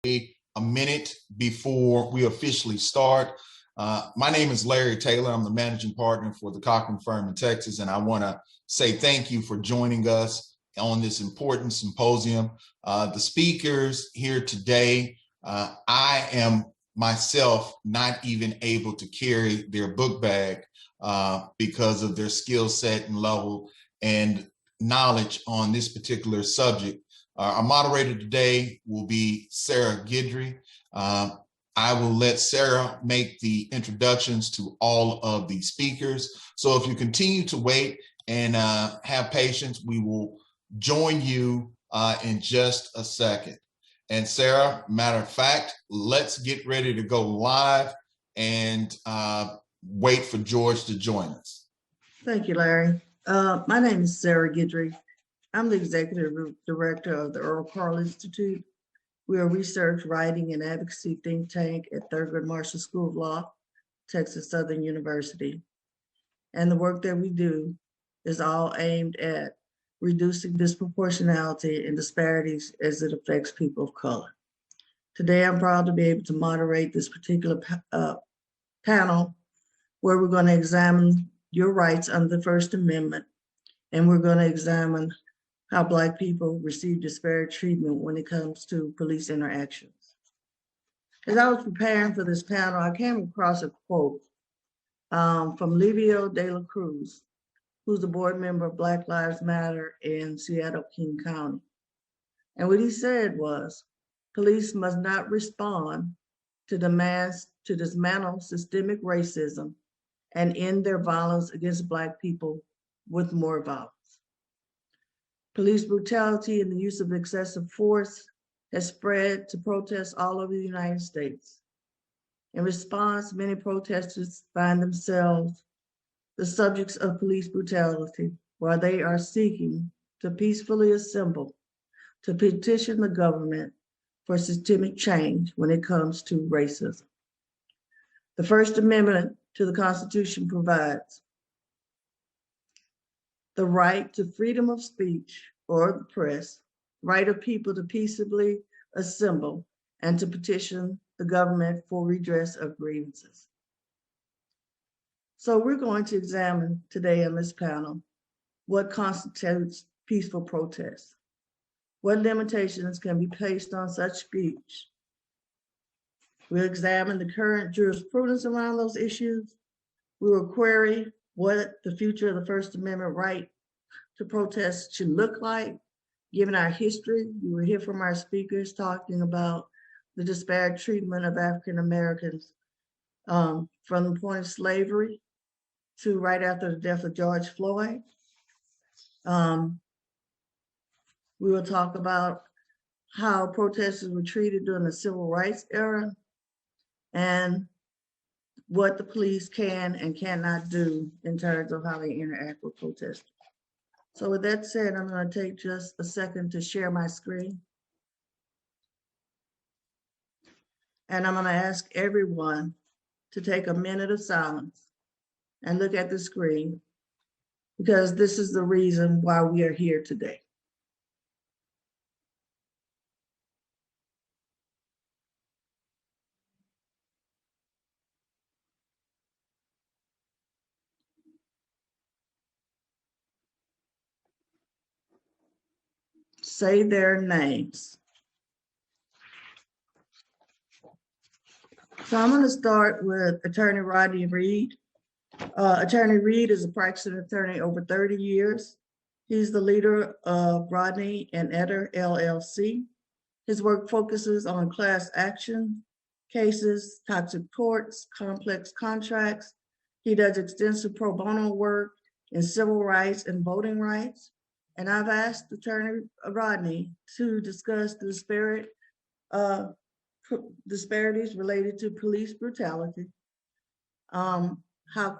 a minute before we officially start. My name is Larry Taylor. I'm the managing partner for the Cochran firm in Texas, and I want to say thank you for joining us on this important symposium. The speakers here today, I am myself not even able to carry their book bag because of their skill set and level and knowledge on this particular subject. Our moderator today will be Sarah Guidry. I will let Sarah make the introductions to all of the speakers. So if you continue to wait and have patience, we will join you in just a second. And Sarah, matter of fact, let's get ready to go live and wait for George to join us. Thank you, Larry. My name is Sarah Guidry. I'm the executive director of the Earl Carl Institute. We are a research, writing, and advocacy think tank at Thurgood Marshall School of Law, Texas Southern University. And the work that we do is all aimed at reducing disproportionality and disparities as it affects people of color. Today, I'm proud to be able to moderate this particular panel where we're going to examine your rights under the First Amendment, and we're going to examine how Black people receive disparate treatment when it comes to police interactions. As I was preparing for this panel, I came across a quote from Livio de la Cruz, who's a board member of Black Lives Matter in Seattle, King County. And what he said was, police must not respond to demands to dismantle systemic racism and end their violence against Black people with more violence. Police brutality and the use of excessive force has spread to protests all over the United States. In response, many protesters find themselves the subjects of police brutality while they are seeking to peacefully assemble to petition the government for systemic change when it comes to racism. The First Amendment to the Constitution provides the right to freedom of speech or the press, right of people to peaceably assemble and to petition the government for redress of grievances. So we're going to examine today on this panel what constitutes peaceful protest, what limitations can be placed on such speech. We'll examine the current jurisprudence around those issues. We will query what the future of the First Amendment right to protest should look like, given our history. You will hear from our speakers talking about the disparate treatment of African Americans from the point of slavery to right after the death of George Floyd. We will talk about how protesters were treated during the Civil Rights era and what the police can and cannot do in terms of how they interact with protesters. So with that said, I'm going to take just a second to share my screen. And I'm going to ask everyone to take a minute of silence and look at the screen, because this is the reason why we are here today. Say their names. So I'm going to start with Attorney Rodney Reed. Attorney Reed is a practicing attorney over 30 years. He's the leader of Rodney and Eder LLC. His work focuses on class action cases, toxic torts, complex contracts. He does extensive pro bono work in civil rights and voting rights. And I've asked Attorney Rodney to discuss the disparities related to police brutality, how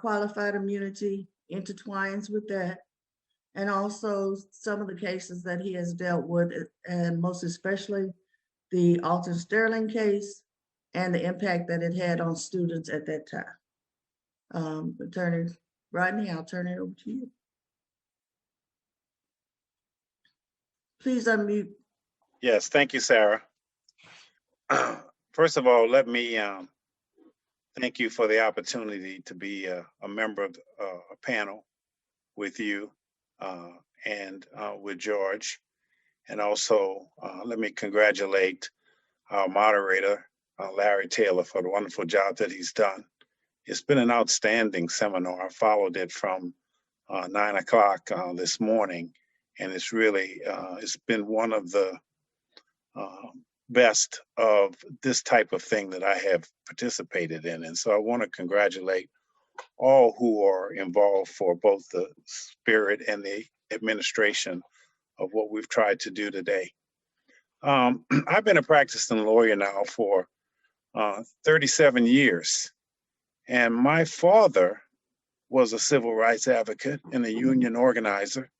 qualified immunity intertwines with that, and also some of the cases that he has dealt with, and most especially the Alton Sterling case and the impact that it had on students at that time. Attorney Rodney, I'll turn it over to you. Please unmute. Yes, thank you, Sarah. First of all, let me thank you for the opportunity to be a member of a panel with you and with George. And also, let me congratulate our moderator, Larry Taylor, for the wonderful job that he's done. It's been an outstanding seminar. I followed it from 9 o'clock this morning, and it's really, it's been one of the best of this type of thing that I have participated in. And so I want to congratulate all who are involved for both the spirit and the administration of what we've tried to do today. I've been a practicing lawyer now for 37 years, and my father was a civil rights advocate and a union organizer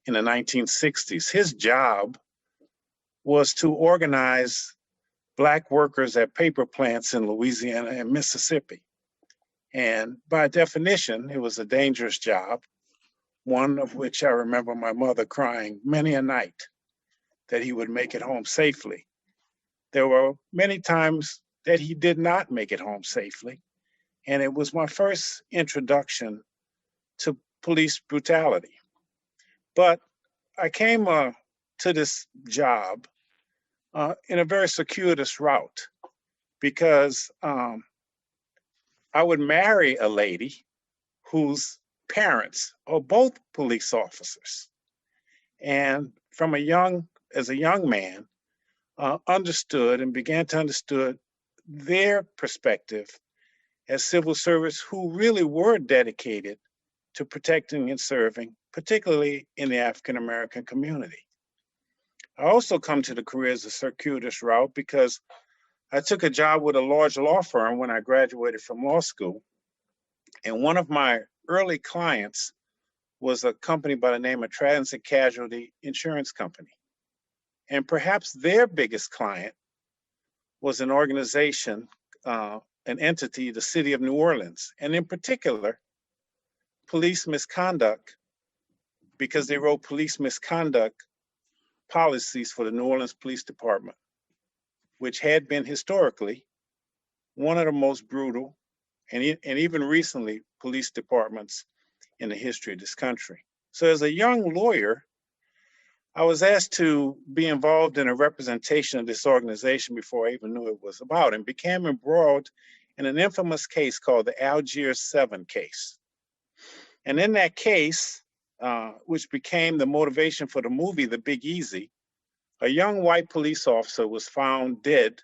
in the 1960s. His job was to organize Black workers at paper plants in Louisiana and Mississippi. And by definition, it was a dangerous job, one of which I remember my mother crying many a night that he would make it home safely. There were many times that he did not make it home safely. And it was my first introduction to police brutality. But I came to this job in a very circuitous route because I would marry a lady whose parents are both police officers. And as a young man, understood and began to understand their perspective as civil servants who really were dedicated to protecting and serving, particularly in the African-American community. I also come to the career as a circuitous route because I took a job with a large law firm when I graduated from law school. And one of my early clients was a company by the name of Transit Casualty Insurance Company. And perhaps their biggest client was an organization, an entity, the city of New Orleans, and in particular, police misconduct, because they wrote police misconduct policies for the New Orleans Police Department, which had been historically one of the most brutal and even recently police departments in the history of this country. So as a young lawyer, I was asked to be involved in a representation of this organization before I even knew it was about, and became embroiled in an infamous case called the Algiers 7 case. And in that case, which became the motivation for the movie, The Big Easy, a young white police officer was found dead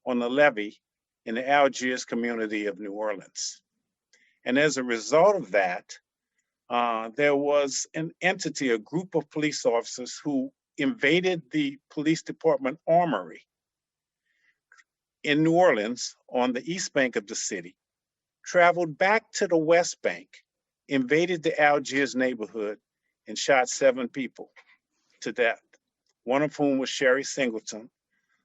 on the levee in the Algiers community of New Orleans. And as a result of that, there was an entity, a group of police officers who invaded the police department armory in New Orleans on the east bank of the city, traveled back to the west bank, invaded the Algiers neighborhood, and shot 7 people to death, one of whom was Sherry Singleton,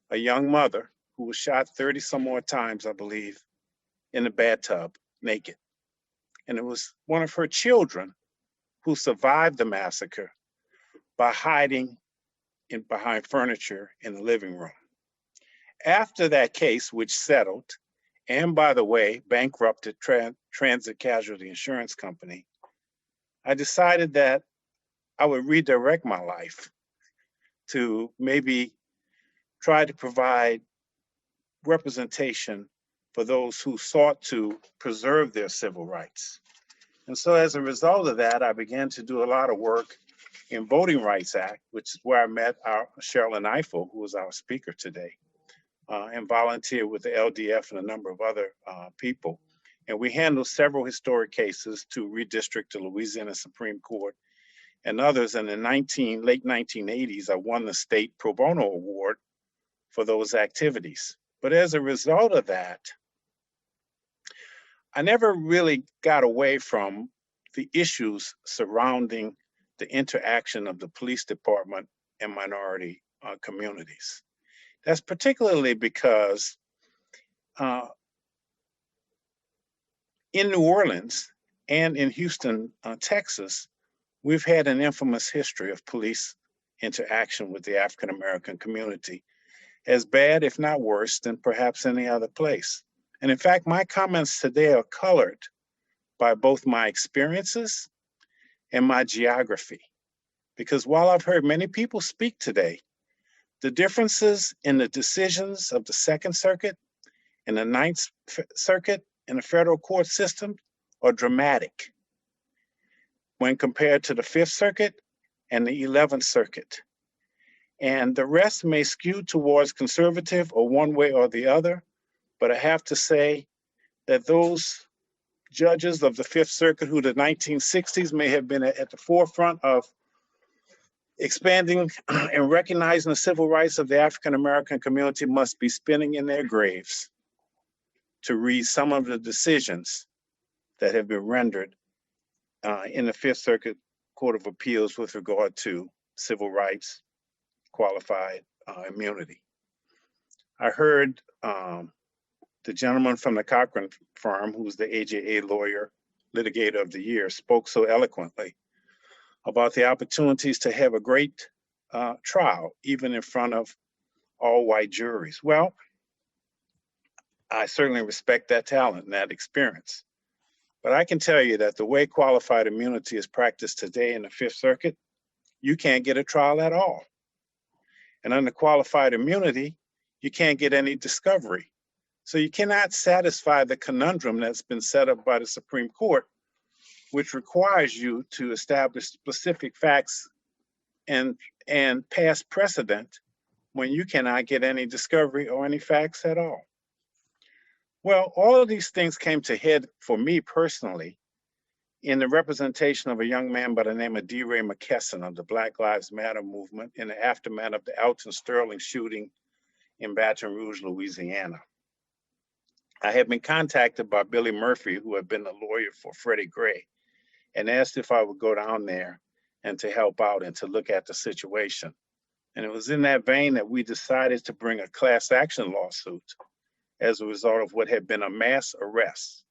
a young mother who was shot 30 some more times, I believe, in the bathtub, naked. And it was one of her children who survived the massacre by hiding behind furniture in the living room. After that case, which settled, and by the way, bankrupted Transit Casualty Insurance Company, I decided that I would redirect my life to maybe try to provide representation for those who sought to preserve their civil rights. And so as a result of that, I began to do a lot of work in Voting Rights Act, which is where I met our Sherilyn Ifill, who was our speaker today, and volunteered with the LDF and a number of other people. And we handled several historic cases to redistrict the Louisiana Supreme Court and others. And in late 1980s, I won the state pro bono award for those activities. But as a result of that, I never really got away from the issues surrounding the interaction of the police department and minority communities. That's particularly because in New Orleans and in Houston, Texas, we've had an infamous history of police interaction with the African-American community. as bad, if not worse, than perhaps any other place. And in fact, my comments today are colored by both my experiences and my geography. Because while I've heard many people speak today, the differences in the decisions of the Second Circuit and the Ninth Circuit in the federal court system are dramatic when compared to the Fifth Circuit and the 11th Circuit. And the rest may skew towards conservative or one way or the other, but I have to say that those judges of the Fifth Circuit who the 1960s may have been at the forefront of expanding and recognizing the civil rights of the African American community must be spinning in their graves to read some of the decisions that have been rendered in the Fifth Circuit Court of Appeals with regard to civil rights, qualified immunity. I heard the gentleman from the Cochran firm, who's the AJA lawyer, litigator of the year, spoke so eloquently about the opportunities to have a great trial, even in front of all white juries. Well, I certainly respect that talent and that experience. But I can tell you that the way qualified immunity is practiced today in the Fifth Circuit, you can't get a trial at all. And under qualified immunity, you can't get any discovery. So you cannot satisfy the conundrum that's been set up by the Supreme Court, which requires you to establish specific facts and past precedent when you cannot get any discovery or any facts at all. Well, all of these things came to head for me personally in the representation of a young man by the name of D. Ray McKesson of the Black Lives Matter movement in the aftermath of the Alton Sterling shooting in Baton Rouge, Louisiana. I had been contacted by Billy Murphy, who had been a lawyer for Freddie Gray, and asked if I would go down there and to help out and to look at the situation. And it was in that vein that we decided to bring a class action lawsuit as a result of what had been a mass arrest,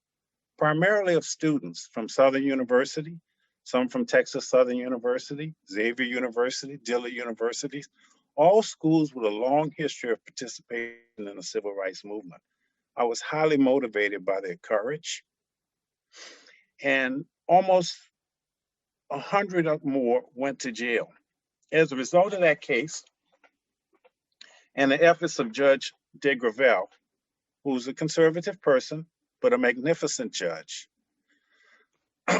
primarily of students from Southern University, some from Texas Southern University, Xavier University, Dillard Universities, all schools with a long history of participating in the civil rights movement. I was highly motivated by their courage, and almost 100 or more went to jail. As a result of that case and the efforts of Judge DeGravelle, who's a conservative person, but a magnificent judge,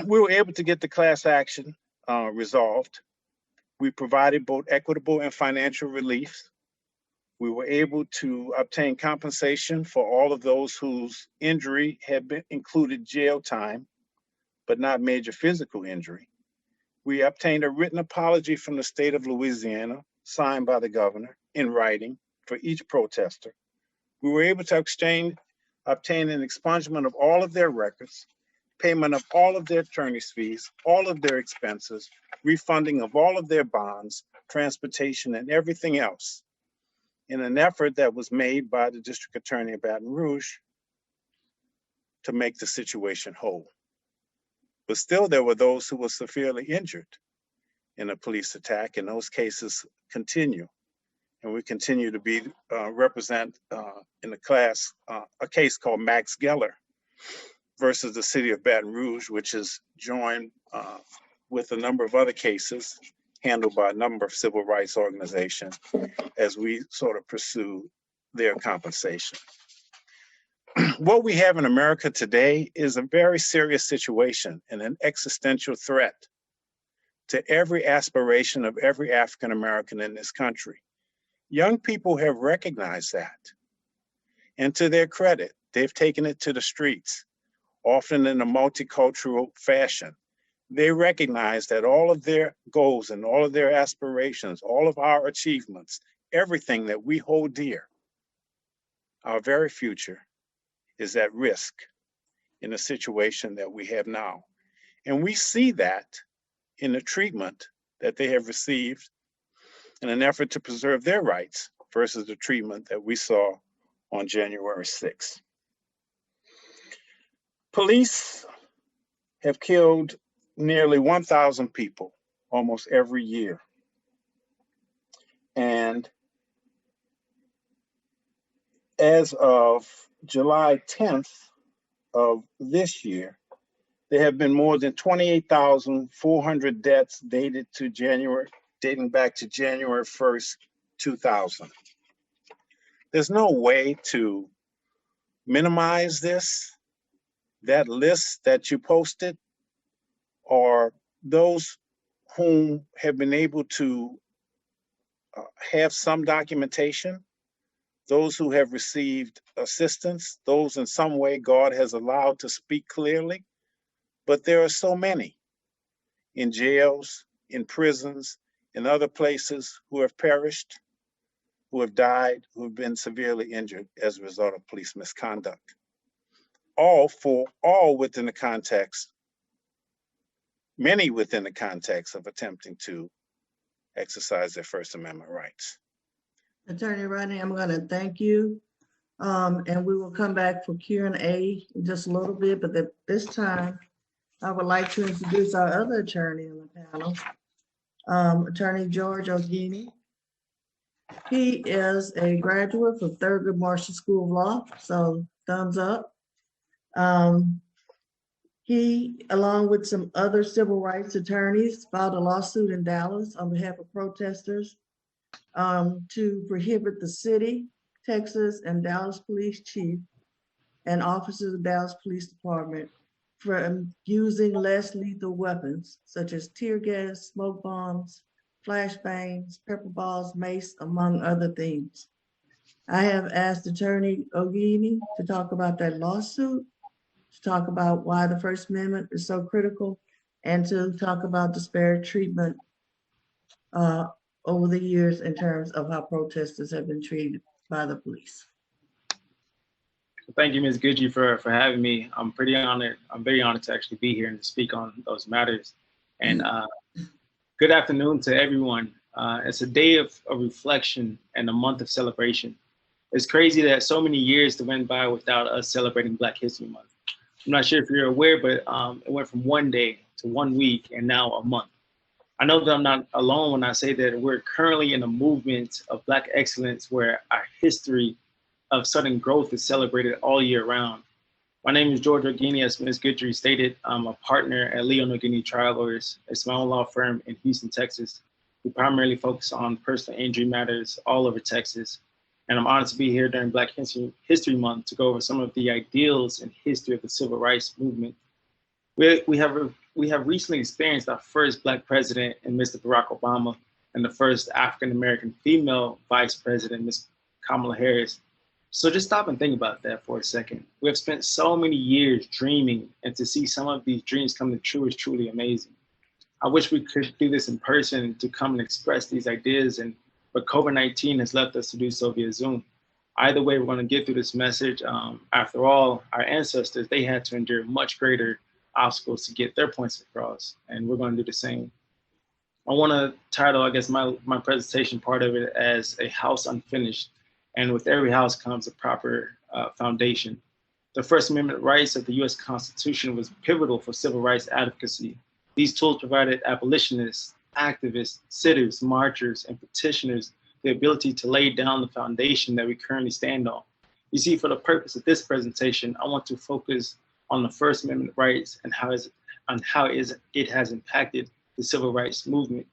we were able to get the class action resolved. We provided both equitable and financial relief. We were able to obtain compensation for all of those whose injury had been included jail time, but not major physical injury. We obtained a written apology from the state of Louisiana, signed by the governor in writing for each protester. We were able to obtain an expungement of all of their records, payment of all of their attorney's fees, all of their expenses, refunding of all of their bonds, transportation, and everything else in an effort that was made by the district attorney of Baton Rouge to make the situation whole. But still, there were those who were severely injured in a police attack, and those cases continue. And we continue to represent in the class a case called Max Geller versus the city of Baton Rouge, which is joined with a number of other cases handled by a number of civil rights organizations as we sort of pursue their compensation. What we have in America today is a very serious situation and an existential threat to every aspiration of every African American in this country. Young people have recognized that. And to their credit, they've taken it to the streets, often in a multicultural fashion. They recognize that all of their goals and all of their aspirations, all of our achievements, everything that we hold dear, our very future, is at risk in the situation that we have now. And we see that in the treatment that they have received in an effort to preserve their rights versus the treatment that we saw on January 6th. Police have killed nearly 1,000 people almost every year. And as of July 10th of this year, there have been more than 28,400 deaths dating back to January 1st, 2000. There's no way to minimize this. That list that you posted are those whom have been able to have some documentation, those who have received assistance, those in some way God has allowed to speak clearly. But there are so many in jails, in prisons, in other places who have perished, who have died, who have been severely injured as a result of police misconduct. All within the context, many within the context of attempting to exercise their First Amendment rights. Attorney Rodney, I'm going to thank you. And we will come back for Q&A in just a little bit, but at this time, I would like to introduce our other attorney on the panel, Attorney George Ogini. He is a graduate from Thurgood Marshall School of Law, so thumbs up. He, along with some other civil rights attorneys, filed a lawsuit in Dallas on behalf of protesters to prohibit the city, Texas, and Dallas Police Chief and officers of Dallas Police Department from using less lethal weapons, such as tear gas, smoke bombs, flashbangs, pepper balls, mace, among other things. I have asked Attorney Ogini to talk about that lawsuit, to talk about why the First Amendment is so critical, and to talk about disparate treatment over the years in terms of how protesters have been treated by the police. Thank you, Ms. Guidry, for having me. I'm pretty honored. I'm very honored to actually be here and to speak on those matters. And good afternoon to everyone. It's a day of reflection and a month of celebration. It's crazy that so many years went by without us celebrating Black History Month. I'm not sure if you're aware, but it went from 1 day to 1 week and now a month. I know that I'm not alone when I say that we're currently in a movement of Black excellence where our history of Southern growth is celebrated all year round. My name is George Ogini. As Ms. Guidry stated, I'm a partner at Leon Ogini Trial Lawyers. It's my own law firm in Houston, Texas. We primarily focus on personal injury matters all over Texas. And I'm honored to be here during Black History Month to go over some of the ideals and history of the civil rights movement. We have recently experienced our first Black president in Mr. Barack Obama and the first African-American female vice president, Ms. Kamala Harris. So just stop and think about that for a second. We have spent so many years dreaming, and to see some of these dreams come true is truly amazing. I wish we could do this in person to come and express these ideas, but COVID-19 has left us to do so via Zoom. Either way, we're going to get through this message. After all, our ancestors, they had to endure much greater obstacles to get their points across, and we're going to do the same. I want to title, I guess, my presentation part of it as A House Unfinished. And with every house comes a proper foundation. The First Amendment rights of the US Constitution was pivotal for civil rights advocacy. These tools provided abolitionists, activists, sitters, marchers, and petitioners the ability to lay down the foundation that we currently stand on. You see, for the purpose of this presentation, I want to focus on the First Amendment rights and how it has impacted the civil rights movement.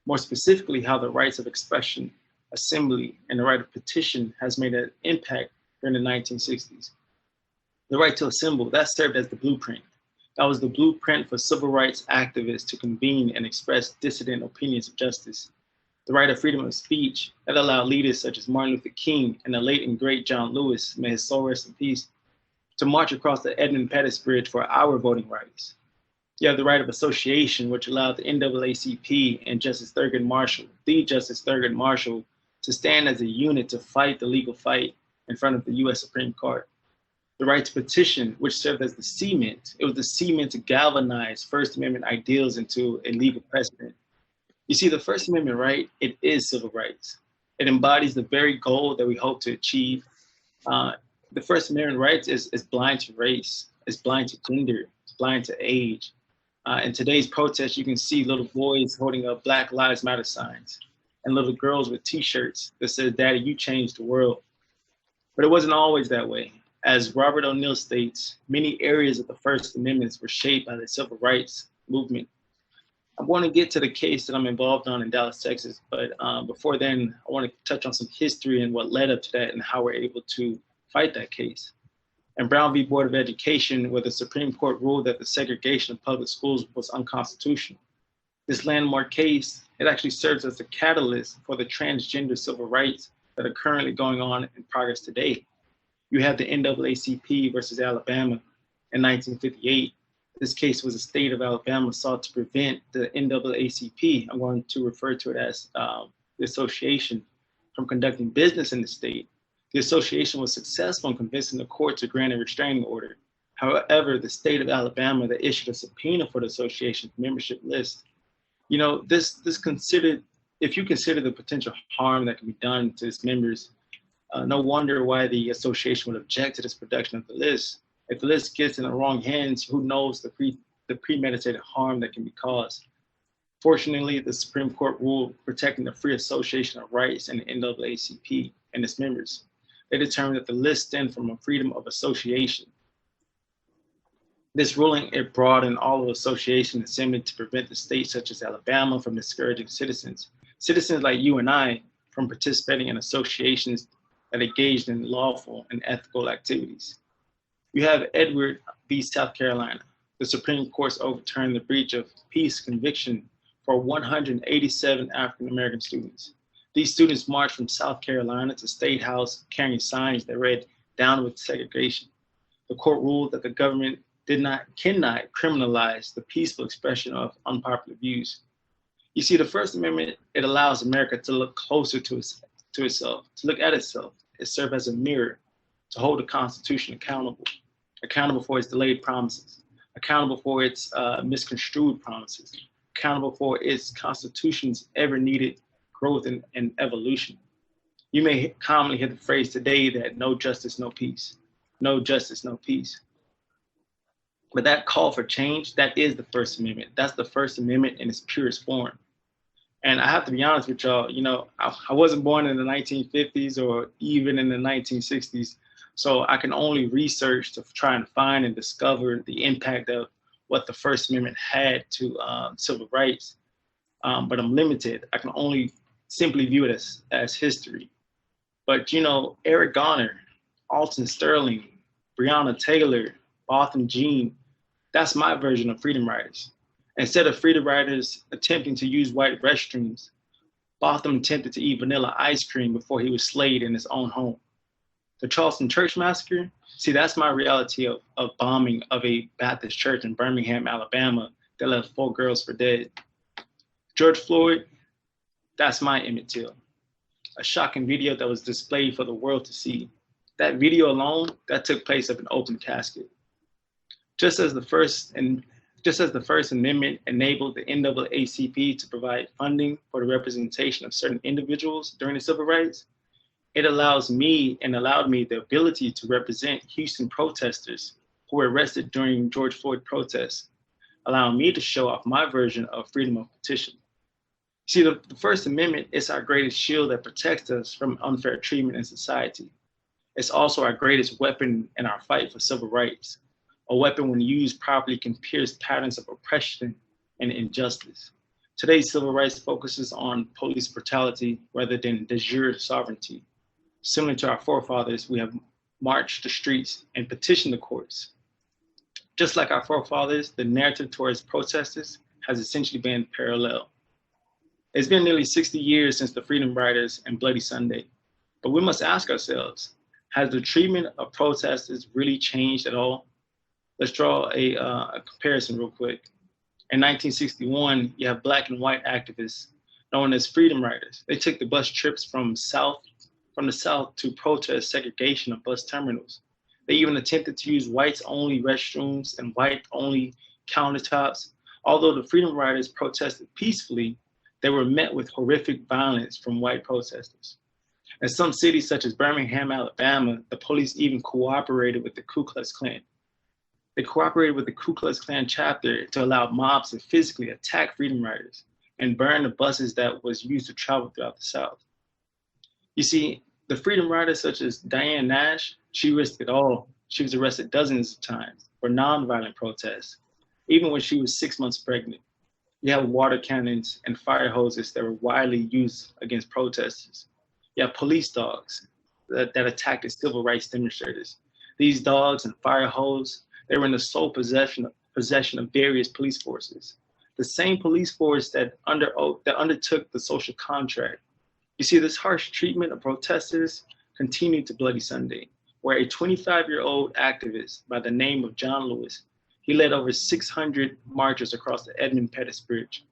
More specifically, how the rights of expression, assembly, and the right of petition has made an impact during the 1960s. The right to assemble, that served as the blueprint. That was the blueprint for civil rights activists to convene and express dissident opinions of justice. The right of freedom of speech, that allowed leaders such as Martin Luther King and the late and great John Lewis, may his soul rest in peace, to march across the Edmund Pettus Bridge for our voting rights. You have the right of association, which allowed the NAACP and Justice Thurgood Marshall, to stand as a unit to fight the legal fight in front of the US Supreme Court. The right to petition, which served as the cement. It was the cement to galvanize First Amendment ideals into a legal precedent. You see, the First Amendment right, it is civil rights. It embodies the very goal that we hope to achieve. The First Amendment rights is blind to race, it's blind to gender, it's blind to age. In today's protest, you can see little boys holding up Black Lives Matter signs and little girls with t-shirts that says, "Daddy, you changed the world." But it wasn't always that way. As Robert O'Neill states, many areas of the First Amendment were shaped by the civil rights movement. I want to get to the case that I'm involved on in Dallas, Texas, but before then, I want to touch on some history and what led up to that and how we're able to fight that case. And Brown v. Board of Education, where the Supreme Court ruled that the segregation of public schools was unconstitutional. This landmark case, it actually serves as a catalyst for the transgender civil rights that are currently going on in progress today. You have the NAACP versus Alabama in 1958. This case was the state of Alabama sought to prevent the NAACP, I'm going to refer to it as the association, from conducting business in the state. The association was successful in convincing the court to grant a restraining order. However, the state of Alabama that issued a subpoena for the association's membership list, you know, if you consider the potential harm that can be done to its members, no wonder why the association would object to this production of the list. If the list gets in the wrong hands, who knows the premeditated harm that can be caused. Fortunately, the Supreme Court ruled protecting the free association of rights in the NAACP and its members. They determined that the list stemmed from a freedom of association. This ruling, it broadened all of association assembly to prevent the states such as Alabama from discouraging citizens like you and I, from participating in associations that engaged in lawful and ethical activities. You have Edward v. South Carolina. The Supreme Court overturned the breach of peace conviction for 187 African-American students. These students marched from South Carolina to State House carrying signs that read, "Down with segregation." The court ruled that the government cannot criminalize the peaceful expression of unpopular views. You see, the First Amendment, it allows America to look closer to itself, to look at itself. It serves as a mirror to hold the Constitution accountable for its delayed promises, accountable for its misconstrued promises, accountable for its Constitution's ever needed growth and evolution. You may commonly hear the phrase today that no justice, no peace. No justice, no peace. But that call for change, that is the First Amendment. That's the First Amendment in its purest form. And I have to be honest with y'all, you know, I wasn't born in the 1950s or even in the 1960s. So I can only research to try and find and discover the impact of what the First Amendment had to civil rights. But I'm limited. I can only simply view it as history. But, you know, Eric Garner, Alton Sterling, Breonna Taylor, Botham Jean, that's my version of freedom riders. Instead of freedom riders attempting to use white restrooms, Botham attempted to eat vanilla ice cream before he was slayed in his own home. The Charleston church massacre, see, that's my reality of bombing of a Baptist church in Birmingham, Alabama that left 4 girls for dead. George Floyd, that's my Emmett Till. A shocking video that was displayed for the world to see. That video alone, that took place of an open casket. Just as the First Amendment enabled the NAACP to provide funding for the representation of certain individuals during the civil rights, it allowed me the ability to represent Houston protesters who were arrested during George Floyd protests, allowing me to show off my version of freedom of petition. See, the First Amendment is our greatest shield that protects us from unfair treatment in society. It's also our greatest weapon in our fight for civil rights. A weapon, when used properly, can pierce patterns of oppression and injustice. Today's civil rights focuses on police brutality rather than de jure sovereignty. Similar to our forefathers, we have marched the streets and petitioned the courts. Just like our forefathers, the narrative towards protesters has essentially been parallel. It's been nearly 60 years since the Freedom Riders and Bloody Sunday, but we must ask ourselves, has the treatment of protesters really changed at all? Let's draw a comparison real quick. In 1961, you have Black and white activists known as Freedom Riders. They took the bus trips from the South to protest segregation of bus terminals. They even attempted to use whites-only restrooms and white-only countertops. Although the Freedom Riders protested peacefully, they were met with horrific violence from white protesters. In some cities such as Birmingham, Alabama, the police even cooperated with the Ku Klux Klan. They cooperated with the Ku Klux Klan chapter to allow mobs to physically attack Freedom Riders and burn the buses that was used to travel throughout the South. You see, The freedom riders such as Diane Nash, she risked it all. She was arrested dozens of times for nonviolent protests, even when she was 6 months pregnant. You have water cannons and fire hoses that were widely used against protesters. You have police dogs that attacked the civil rights demonstrators. These dogs and fire hoses, they were in the sole possession of various police forces. The same police force that undertook the social contract. You see, this harsh treatment of protesters continued to Bloody Sunday, where a 25-year-old activist by the name of John Lewis, he led over 600 marchers across the Edmund Pettus Bridge.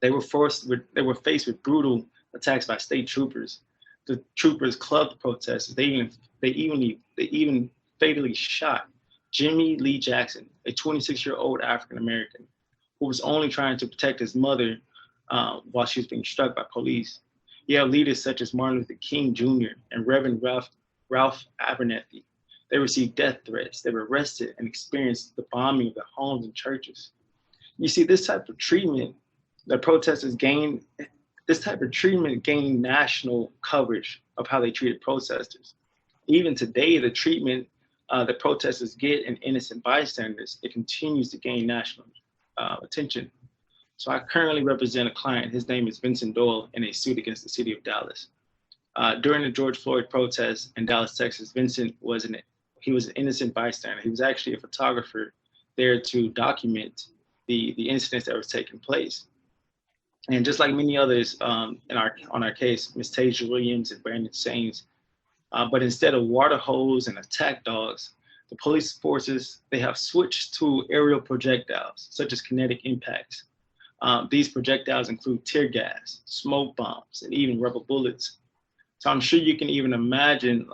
They were faced with brutal attacks by state troopers. The troopers clubbed the protesters. They even fatally shot Jimmy Lee Jackson, a 26-year-old African-American who was only trying to protect his mother while she was being struck by police. You have leaders such as Martin Luther King Jr. and Reverend Ralph Abernathy. They received death threats. They were arrested and experienced the bombing of their homes and churches. You see, this type of treatment that protesters gained, gained national coverage of how they treated protesters. Even today, the treatment that protesters get in innocent bystanders, it continues to gain national attention. So I currently represent a client. His name is Vincent Doyle in a suit against the city of Dallas. During the George Floyd protests in Dallas, Texas, Vincent was an innocent bystander. He was actually a photographer there to document the incidents that were taking place. And just like many others on our case, Ms. Tasia Williams and Brandon Saines, but instead of water hose and attack dogs, the police forces, they have switched to aerial projectiles, such as kinetic impacts. These projectiles include tear gas, smoke bombs, and even rubber bullets. So I'm sure you can even imagine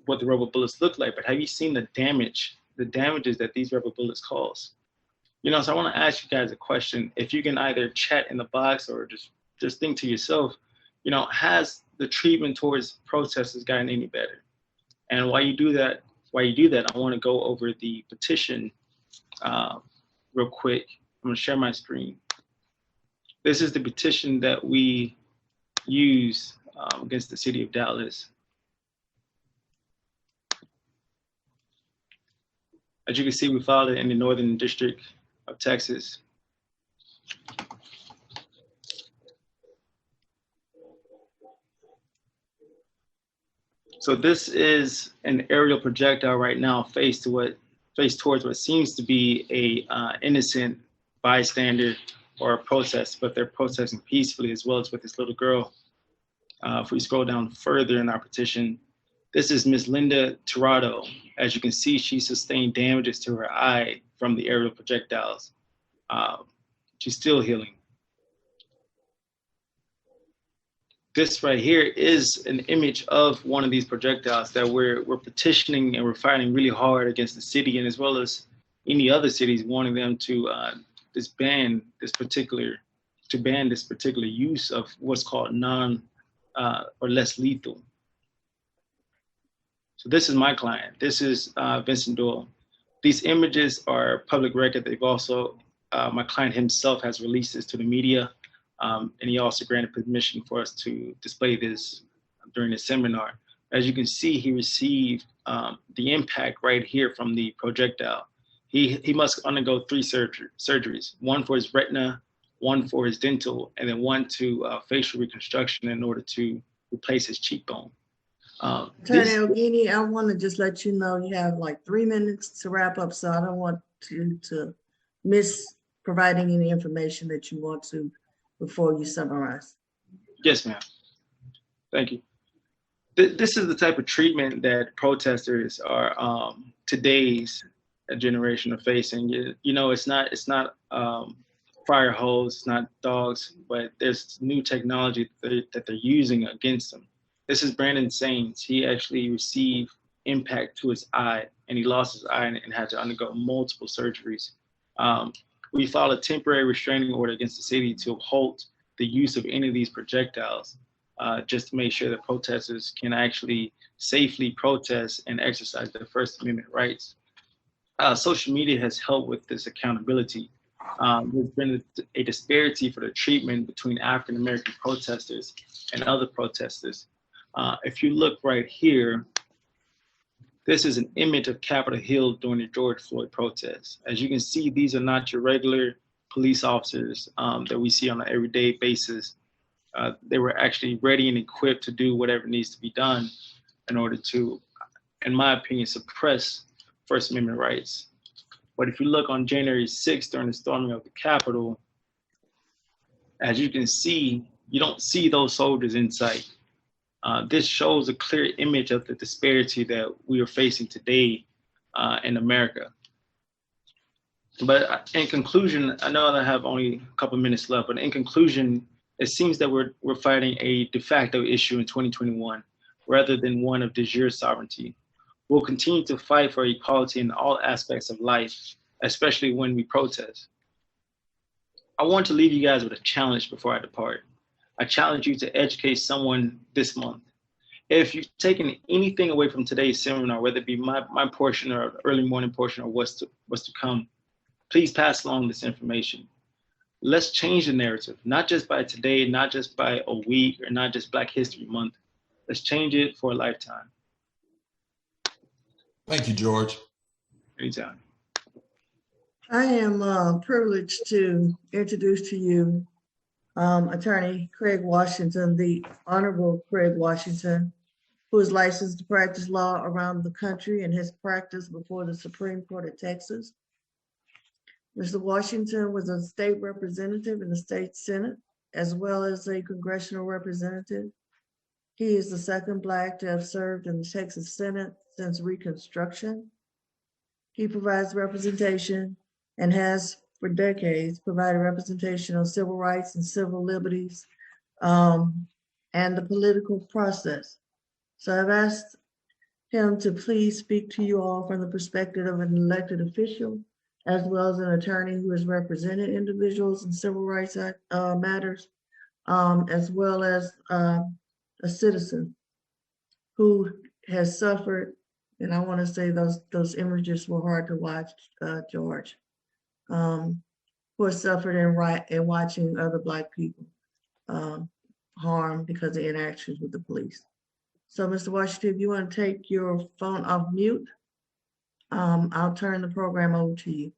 what the rubber bullets look like, but have you seen the damages that these rubber bullets cause? So I want to ask you guys a question. If you can either chat in the box or just think to yourself, has the treatment towards protesters gotten any better? And while you do that, I want to go over the petition real quick. I'm going to share my screen. This is the petition that we use against the city of Dallas. As you can see, we filed it in the Northern District of Texas. So this is an aerial projectile right now faced towards what seems to be a innocent bystander or a protest, but they're protesting peacefully, as well as with this little girl. If we scroll down further in our petition, this is Miss Linda Tirado. As you can see, she sustained damages to her eye from the aerial projectiles. She's still healing. This right here is an image of one of these projectiles that we're petitioning, and we're fighting really hard against the city, and as well as any other cities, wanting them to ban this particular use of what's called non or less lethal. So this is my client. This is Vincent Doyle. These images are public record. They've also, my client himself has released this to the media, and he also granted permission for us to display this during the seminar. As you can see, he received the impact right here from the projectile. He must undergo 3 surgeries, one for his retina, one for his dental, and then one to facial reconstruction in order to replace his cheekbone. Attorney Ogini, I want to just let you know you have like 3 minutes to wrap up, so I don't want you to miss providing any information that you want to before you summarize. Yes, ma'am. Thank you. This is the type of treatment that protesters are today's generation are facing. It's not fire hose, it's not dogs, but there's new technology that they're using against them. This is Brandon Saines. He actually received impact to his eye, and he lost his eye and had to undergo multiple surgeries. We filed a temporary restraining order against the city to halt the use of any of these projectiles, just to make sure that protesters can actually safely protest and exercise their First Amendment rights. Social media has helped with this accountability. There's been a disparity for the treatment between African-American protesters and other protesters. If you look right here, this is an image of Capitol Hill during the George Floyd protests. As you can see, these are not your regular police officers that we see on an everyday basis. They were actually ready and equipped to do whatever needs to be done in order to, in my opinion, suppress First Amendment rights. But if you look on January 6th during the storming of the Capitol, as you can see, you don't see those soldiers in sight. This shows a clear image of the disparity that we are facing today in America. But in conclusion, I know that I have only a couple of minutes left, but in conclusion, it seems that we're fighting a de facto issue in 2021 rather than one of de jure sovereignty. We'll continue to fight for equality in all aspects of life, especially when we protest. I want to leave you guys with a challenge before I depart. I challenge you to educate someone this month. If you've taken anything away from today's seminar, whether it be my portion or early morning portion or what's to come, please pass along this information. Let's change the narrative, not just by today, not just by a week, or not just Black History Month. Let's change it for a lifetime. Thank you, George. Anytime. I am privileged to introduce to you Attorney Craig Washington, the Honorable Craig Washington, who is licensed to practice law around the country and has practiced before the Supreme Court of Texas. Mr. Washington was a state representative in the state Senate, as well as a congressional representative. He is the second Black to have served in the Texas Senate since Reconstruction. He provides representation and has for decades provided representation on civil rights and civil liberties and the political process. So I've asked him to please speak to you all from the perspective of an elected official, as well as an attorney who has represented individuals in civil rights matters, as well as a citizen who has suffered, and I want to say those images were hard to watch, George, who has suffered in watching other Black people harmed because of interactions with the police. So, Mr. Washington, if you want to take your phone off mute, I'll turn the program over to you.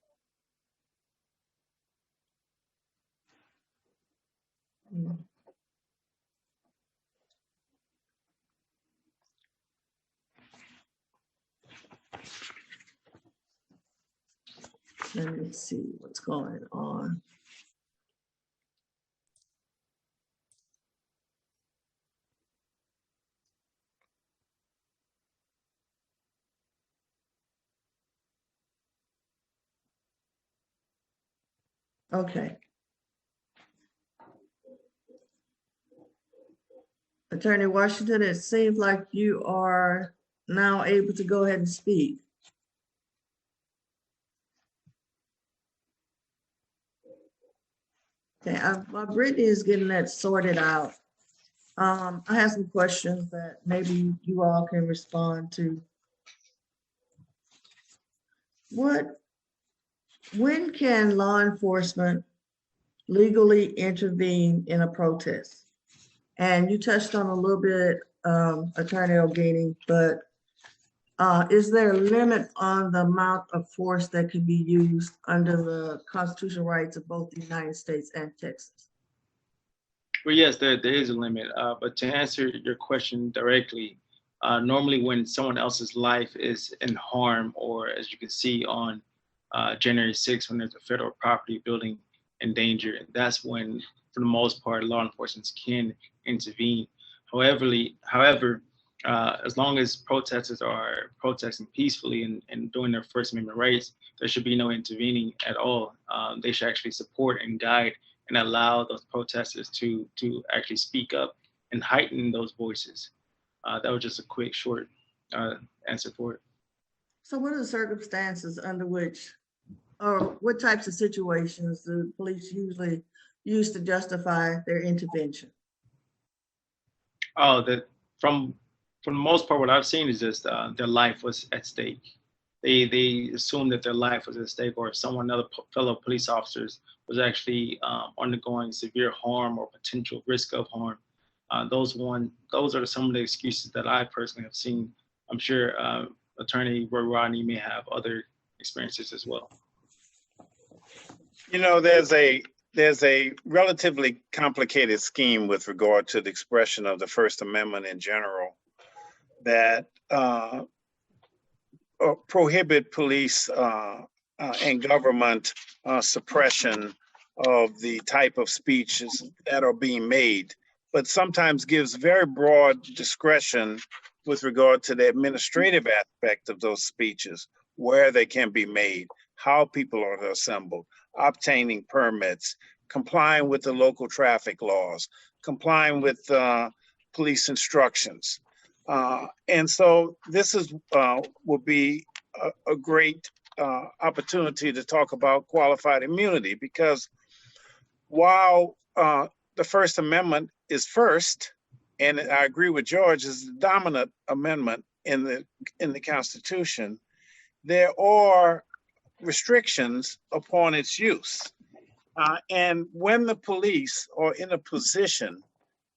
Let me see what's going on. Okay. Attorney Washington, it seems like you are now able to go ahead and speak. Okay, Brittany is getting that sorted out. I have some questions that maybe you all can respond to. When can law enforcement legally intervene in a protest? And you touched on a little bit, Attorney O'Gany, but is there a limit on the amount of force that can be used under the constitutional rights of both the United States and Texas? Well, yes, there is a limit. But to answer your question directly, normally when someone else's life is in harm, or as you can see on January 6th, when there's a federal property building in danger, that's when, for the most part, law enforcement can intervene. However, as long as protesters are protesting peacefully and doing their First Amendment rights, there should be no intervening at all. They should actually support and guide and allow those protesters to actually speak up and heighten those voices. That was just a quick, short answer for it. So what are the circumstances under which, or what types of situations do police usually use to justify their intervention? Oh, for the most part, what I've seen is just their life was at stake. They assumed that their life was at stake, or other fellow police officers was actually undergoing severe harm or potential risk of harm. Those are some of the excuses that I personally have seen. I'm sure Attorney Rodney may have other experiences as well. You know, there's a relatively complicated scheme with regard to the expression of the First Amendment in general that prohibit police and government suppression of the type of speeches that are being made, but sometimes gives very broad discretion with regard to the administrative aspect of those speeches, where they can be made, how people are assembled, obtaining permits, complying with the local traffic laws, complying with police instructions. And so this is will be a great opportunity to talk about qualified immunity, because while the First Amendment is first, and I agree with George, is the dominant amendment in the Constitution, there are restrictions upon its use. And when the police are in a position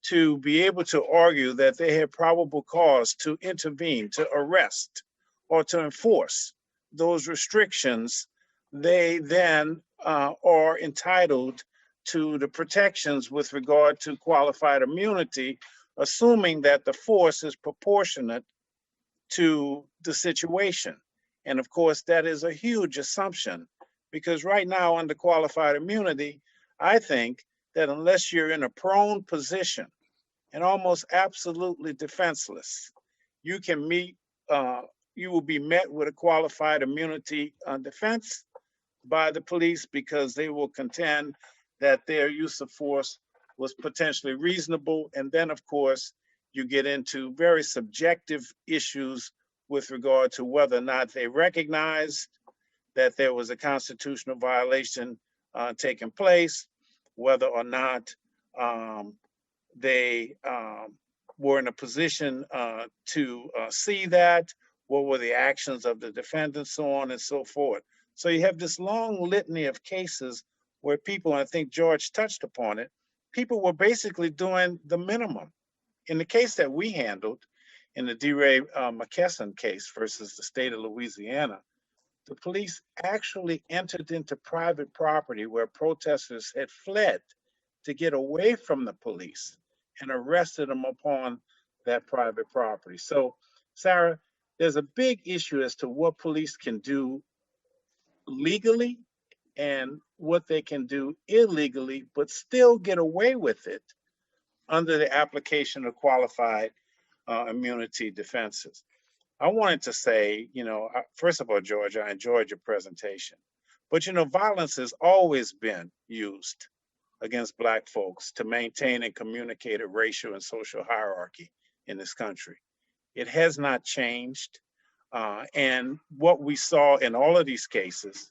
to be able to argue that they have probable cause to intervene, to arrest, or to enforce those restrictions, they then are entitled to the protections with regard to qualified immunity, assuming that the force is proportionate to the situation. And of course, that is a huge assumption, because right now under qualified immunity, I think that unless you're in a prone position and almost absolutely defenseless, you can you will be met with a qualified immunity defense by the police, because they will contend that their use of force was potentially reasonable. And then of course, you get into very subjective issues with regard to whether or not they recognized that there was a constitutional violation taking place, whether or not they were in a position to see that, what were the actions of the defendant, so on and so forth. So you have this long litany of cases where people, and I think George touched upon it, people were basically doing the minimum. In the case that we handled, in the DeRay McKesson case versus the state of Louisiana, the police actually entered into private property where protesters had fled to get away from the police and arrested them upon that private property. So, Sarah, there's a big issue as to what police can do legally and what they can do illegally, but still get away with it under the application of qualified immunity defenses. I wanted to say, first of all, George, I enjoyed your presentation, but violence has always been used against Black folks to maintain and communicate a racial and social hierarchy in this country. It has not changed. And what we saw in all of these cases,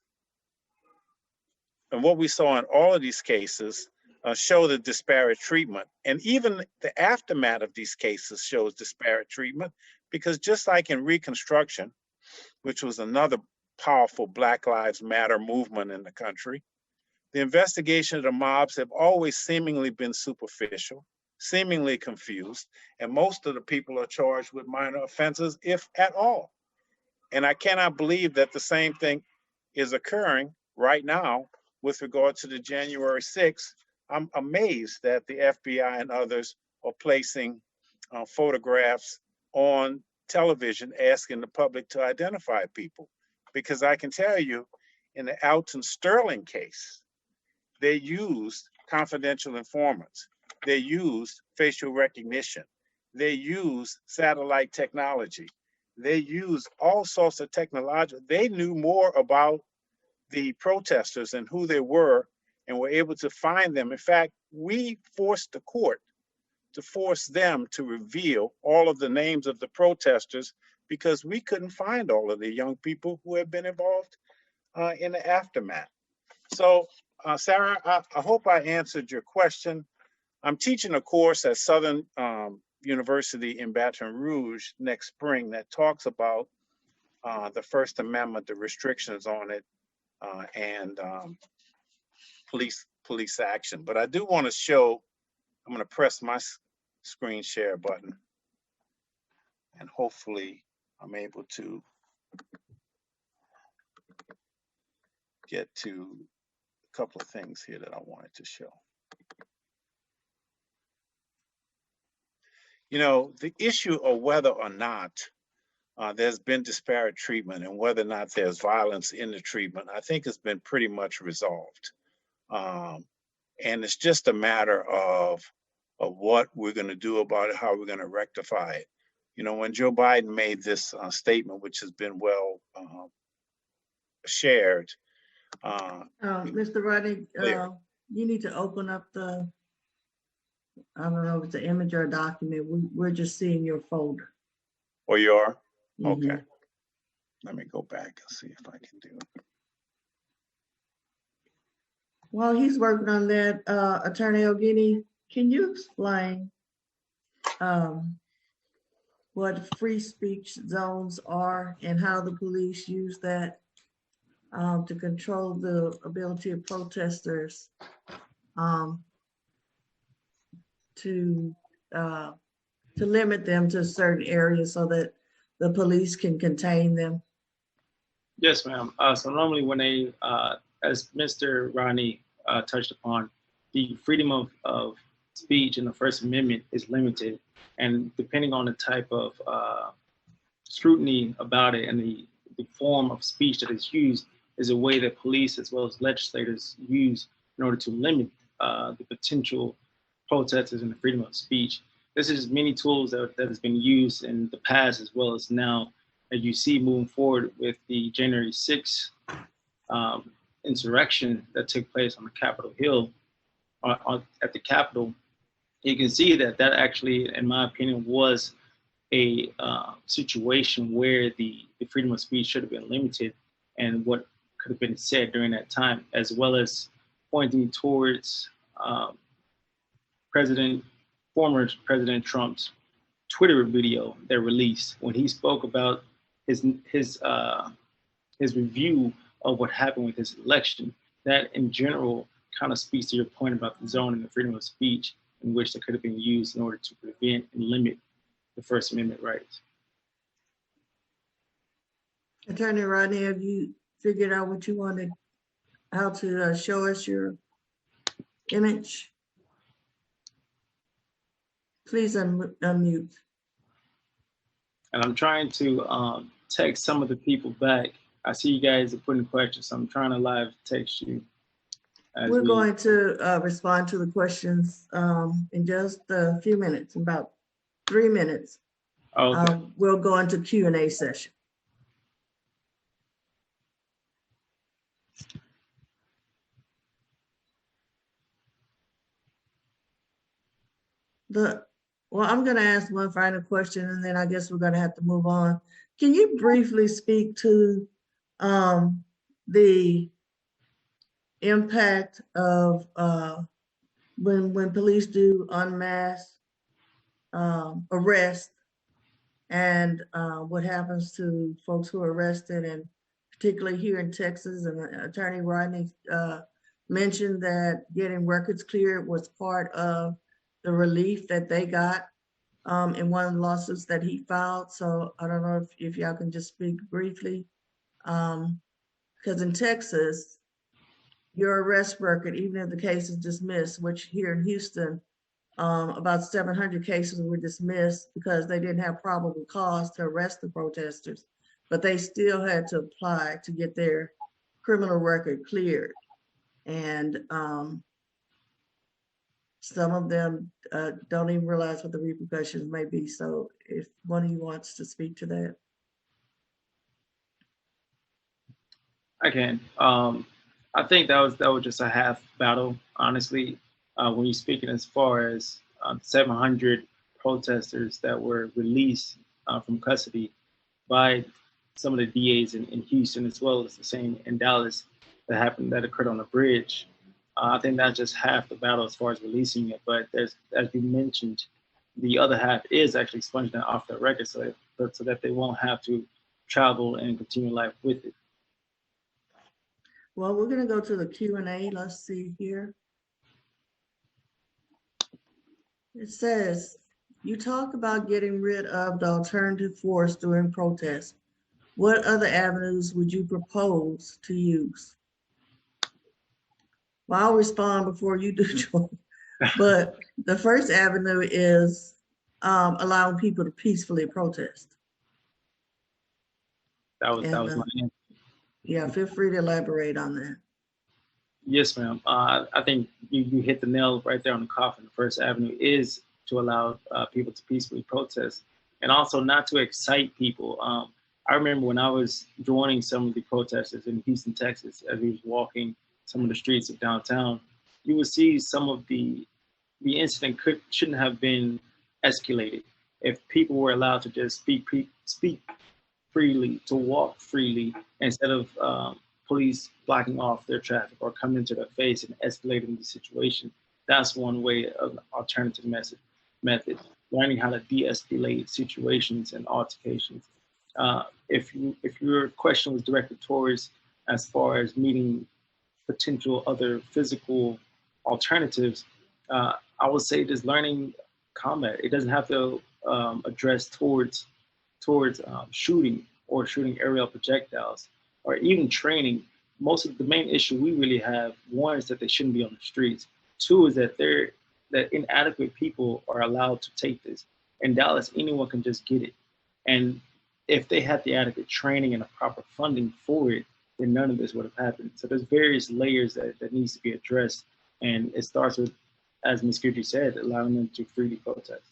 show the disparate treatment. And even the aftermath of these cases shows disparate treatment, because just like in Reconstruction, which was another powerful Black Lives Matter movement in the country, the investigation of the mobs have always seemingly been superficial, seemingly confused, and most of the people are charged with minor offenses, if at all. And I cannot believe that the same thing is occurring right now with regard to the January 6th. I'm amazed that the FBI and others are placing photographs on television asking the public to identify people. Because I can tell you, in the Alton Sterling case, they used confidential informants. They used facial recognition. They used satellite technology. They used all sorts of technology. They knew more about the protesters and who they were, and were able to find them. In fact, we forced the court to force them to reveal all of the names of the protesters, because we couldn't find all of the young people who had been involved in the aftermath. So, Sarah, I hope I answered your question. I'm teaching a course at Southern University in Baton Rouge next spring that talks about the First Amendment, the restrictions on it, and police action. But I do want to show, I'm going to press my screen share button. And hopefully I'm able to get to a couple of things here that I wanted to show. You know, the issue of whether or not there's been disparate treatment and whether or not there's violence in the treatment, I think has been pretty much resolved. And it's just a matter of what we're going to do about it, how we're going to rectify it. You know, when Joe Biden made this statement, which has been well shared. Mr. Rodney, you need to open up the, I don't know if it's an image or a document. We're just seeing your folder. Oh, you are? Mm-hmm. Okay. Let me go back and see if I can do it. While he's working on that, Attorney Ogini, can you explain what free speech zones are and how the police use that to control the ability of protesters to limit them to certain areas so that the police can contain them? Yes, ma'am. So normally when they, as Mr. Rodney touched upon, the freedom of speech in the First Amendment is limited. And depending on the type of scrutiny about it and the form of speech that is used is a way that police as well as legislators use in order to limit the potential protesters and the freedom of speech. This is many tools that has been used in the past as well as now, as you see moving forward with the January 6th insurrection that took place on the Capitol Hill, at the Capitol. You can see that actually, in my opinion, was a situation where the freedom of speech should have been limited and what could have been said during that time, as well as pointing towards former President Trump's Twitter video that released when he spoke about his review of what happened with his election. That in general kind of speaks to your point about the zone and the freedom of speech in which that could have been used in order to prevent and limit the First Amendment rights. Attorney Rodney, have you figured out what you wanted, how to show us your image? Please unmute. And I'm trying to text some of the people back. I see you guys are putting questions, so I'm trying to live text you. We're going to respond to the questions in just a few minutes, about 3 minutes. Okay. We'll go into Q&A session. Well, I'm going to ask one final question, and then I guess we're going to have to move on. Can you briefly speak to the impact of when police do en masse arrest and what happens to folks who are arrested, and particularly here in Texas? And Attorney Rodney mentioned that getting records cleared was part of the relief that they got in one of the lawsuits that he filed. So I don't know if y'all can just speak briefly, because in Texas, your arrest record, even if the case is dismissed, which here in Houston, about 700 cases were dismissed because they didn't have probable cause to arrest the protesters, but they still had to apply to get their criminal record cleared. And some of them don't even realize what the repercussions may be. So if one of you wants to speak to that. I can. I think that was just a half battle, honestly. When you're speaking as far as 700 protesters that were released from custody by some of the DAs in Houston, as well as the same in Dallas that occurred on the bridge. I think that's just half the battle as far as releasing it. But there's, as you mentioned, the other half is actually sponging it off the record so that they won't have to travel and continue life with it. Well, we're going to go to the Q&A. Let's see here. It says, You talk about getting rid of the alternative force during protests. What other avenues would you propose to use? Well, I'll respond before you do, Joy. But the first avenue is allowing people to peacefully protest. That was my answer. Yeah, feel free to elaborate on that. Yes, ma'am. I think you hit the nail right there on the coffin. The first avenue is to allow people to peacefully protest, and also not to excite people. I remember when I was joining some of the protesters in Houston, Texas, as we was walking some of the streets of downtown, you would see some of the incident shouldn't have been escalated if people were allowed to just speak freely, to walk freely, instead of police blocking off their traffic or coming into their face and escalating the situation. That's one way of alternative method, learning how to de-escalate situations and altercations. If your question was directed towards as far as meeting potential other physical alternatives, I would say just learning combat. It doesn't have to address towards shooting or shooting aerial projectiles or even training. Most of the main issue we really have, one, is that they shouldn't be on the streets. Two is that inadequate people are allowed to take this. In Dallas, anyone can just get it. And if they had the adequate training and the proper funding for it, then none of this would have happened. So there's various layers that needs to be addressed. And it starts with, as Ms. Guidry said, allowing them to freely protest.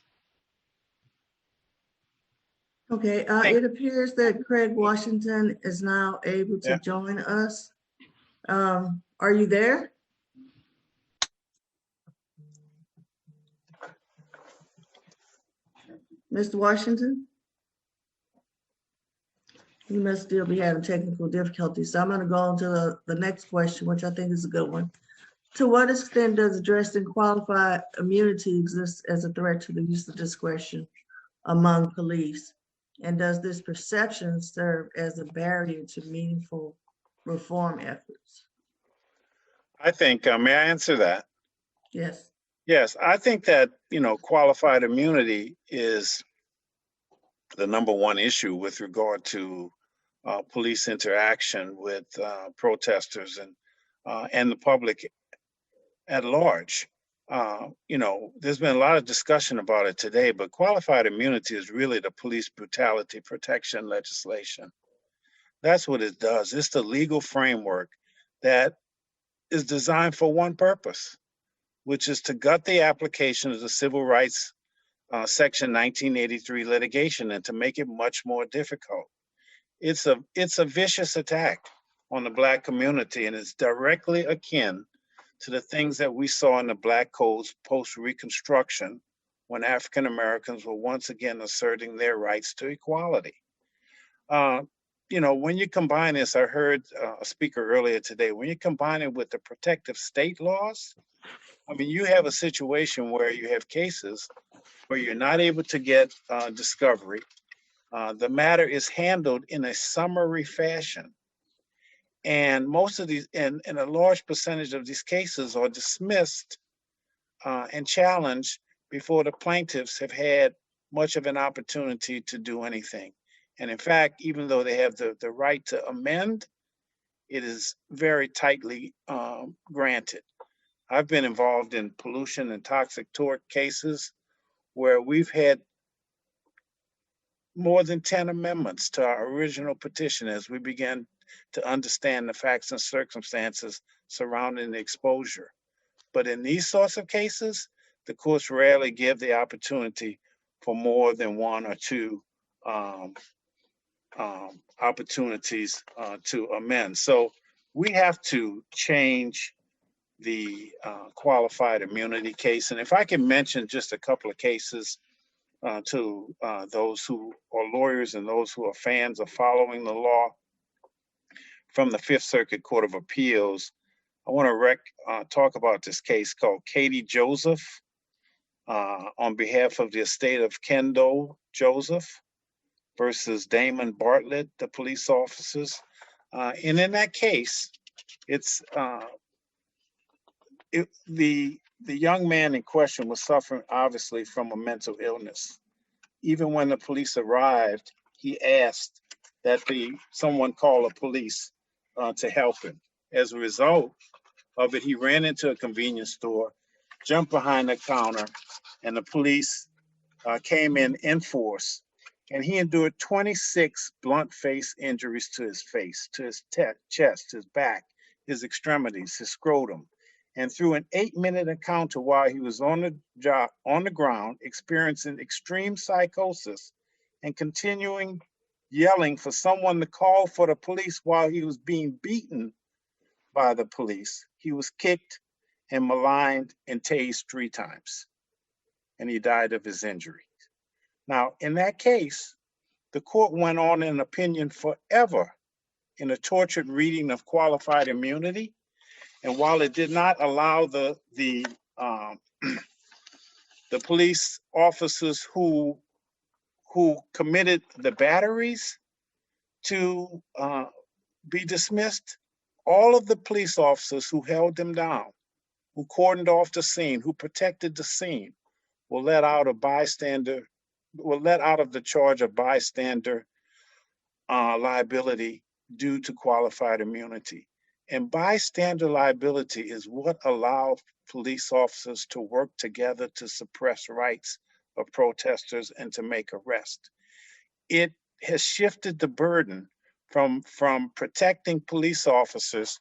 Okay, it appears that Craig Washington is now able to join us. Are you there? Mr. Washington? You must still be having technical difficulties. So I'm going to go on to the next question, which I think is a good one. To what extent does addressing qualified immunity exist as a threat to the use of discretion among police? And does this perception serve as a barrier to meaningful reform efforts? I think, may I answer that? Yes. Yes, I think that, qualified immunity is the number one issue with regard to police interaction with protesters and the public at large. There's been a lot of discussion about it today, but qualified immunity is really the police brutality protection legislation. That's what it does. It's the legal framework that is designed for one purpose, which is to gut the application of the Civil Rights Section 1983 litigation and to make it much more difficult. It's a vicious attack on the Black community, and it's directly akin to the things that we saw in the Black codes post-Reconstruction, when African Americans were once again asserting their rights to equality. When you combine this, I heard a speaker earlier today, when you combine it with the protective state laws, you have a situation where you have cases where you're not able to get discovery. The matter is handled in a summary fashion. And most of these, and a large percentage of these cases are dismissed and challenged before the plaintiffs have had much of an opportunity to do anything. And in fact, even though they have the right to amend, it is very tightly granted. I've been involved in pollution and toxic tort cases where we've had more than 10 amendments to our original petition as we began to understand the facts and circumstances surrounding the exposure. But in these sorts of cases, the courts rarely give the opportunity for more than one or two opportunities to amend. So we have to change the qualified immunity case. And if I can mention just a couple of cases to those who are lawyers and those who are fans of following the law from the Fifth Circuit Court of Appeals, I want to talk about this case called Katie Joseph on behalf of the estate of Kendall Joseph versus Damon Bartlett, the police officers. And in that case, it's the the young man in question was suffering obviously from a mental illness. Even when the police arrived, he asked that someone call the police to help him. As a result of it, he ran into a convenience store, jumped behind the counter, and the police came in force. And he endured 26 blunt face injuries to his face, to his chest, his back, his extremities, his scrotum. And through an 8-minute encounter while he was on the ground, experiencing extreme psychosis and continuing yelling for someone to call for the police while he was being beaten by the police, he was kicked and maligned and tased 3 times. And he died of his injury. Now, in that case, the court went on an opinion forever in a tortured reading of qualified immunity. And while it did not allow the police officers who committed the batteries to be dismissed, all of the police officers who held them down, who cordoned off the scene, who protected the scene, were let out of the charge of bystander liability due to qualified immunity. And bystander liability is what allowed police officers to work together to suppress rights of protesters and to make arrests. It has shifted the burden from protecting police officers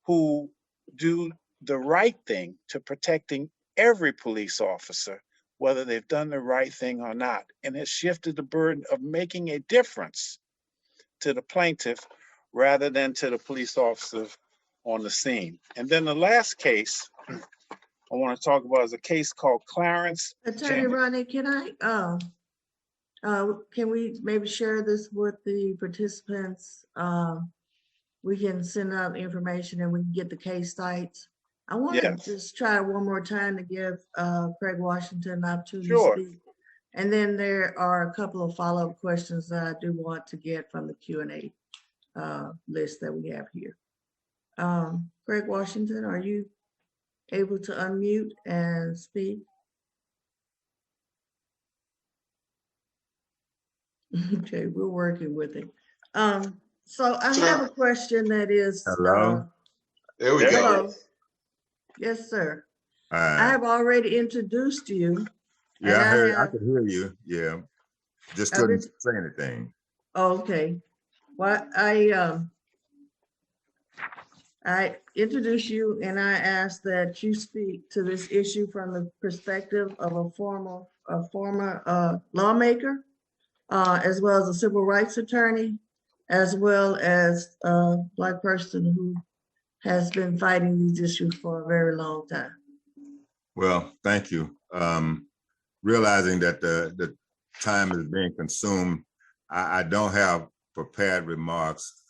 who do the right thing to protecting every police officer, whether they've done the right thing or not, and has shifted the burden of making a difference to the plaintiff rather than to the police officer on the scene. And then the last case I want to talk about is a case called Clarence. Attorney Rodney, can we maybe share this with the participants? We can send out information and we can get the case sites. I want to just try one more time to give Craig Washington an opportunity to speak. And then there are a couple of follow-up questions that I do want to get from the Q&A list that we have here. Craig Washington, are you able to unmute and speak? Okay, we're working with it. So I have a question that is. Hello. There we go. Yes, sir. I have already introduced you. Yeah, I could hear you. Yeah, just couldn't say anything. Okay. Well, I introduced you and I asked that you speak to this issue from the perspective of a former lawmaker, as well as a civil rights attorney, as well as a Black person who has been fighting these issues for a very long time. Well, thank you. Realizing that the time is being consumed, I don't have prepared remarks.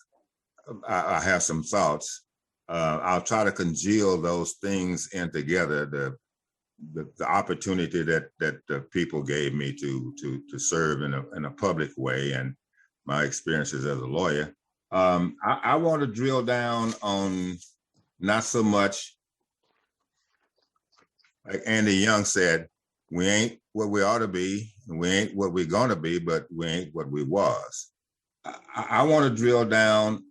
I have some thoughts. I'll try to congeal those things in together. The opportunity that the people gave me to serve in a public way and my experiences as a lawyer. I want to drill down on not so much, like Andy Young said, we ain't what we ought to be, and we ain't what we're gonna be, but we ain't what we was. I want to drill down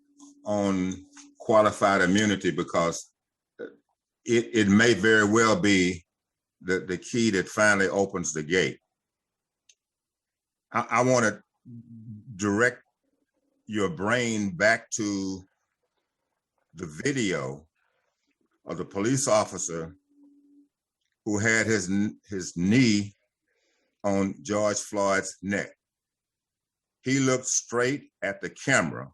on qualified immunity because it may very well be the key that finally opens the gate. I want to direct your brain back to the video of the police officer who had his knee on George Floyd's neck. He looked straight at the camera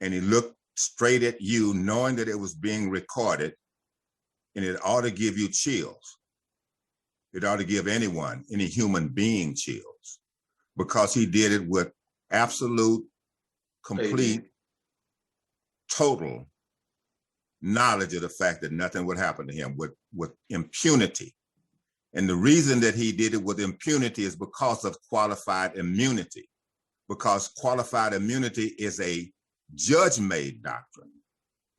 and he looked straight at you, knowing that it was being recorded, and it ought to give you chills. It ought to give anyone, any human being, chills, because he did it with absolute, complete, total knowledge of the fact that nothing would happen to him, with impunity. And the reason that he did it with impunity is because of qualified immunity, because qualified immunity is a judge-made doctrine.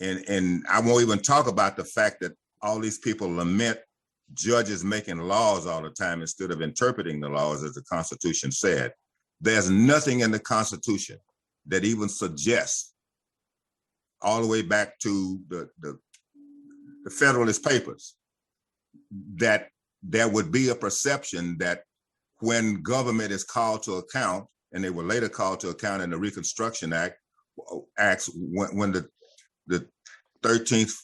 And I won't even talk about the fact that all these people lament judges making laws all the time instead of interpreting the laws as the Constitution said. There's nothing in the Constitution that even suggests, all the way back to the Federalist Papers, that there would be a perception that when government is called to account, and they were later called to account in the Reconstruction Acts, when the 13th,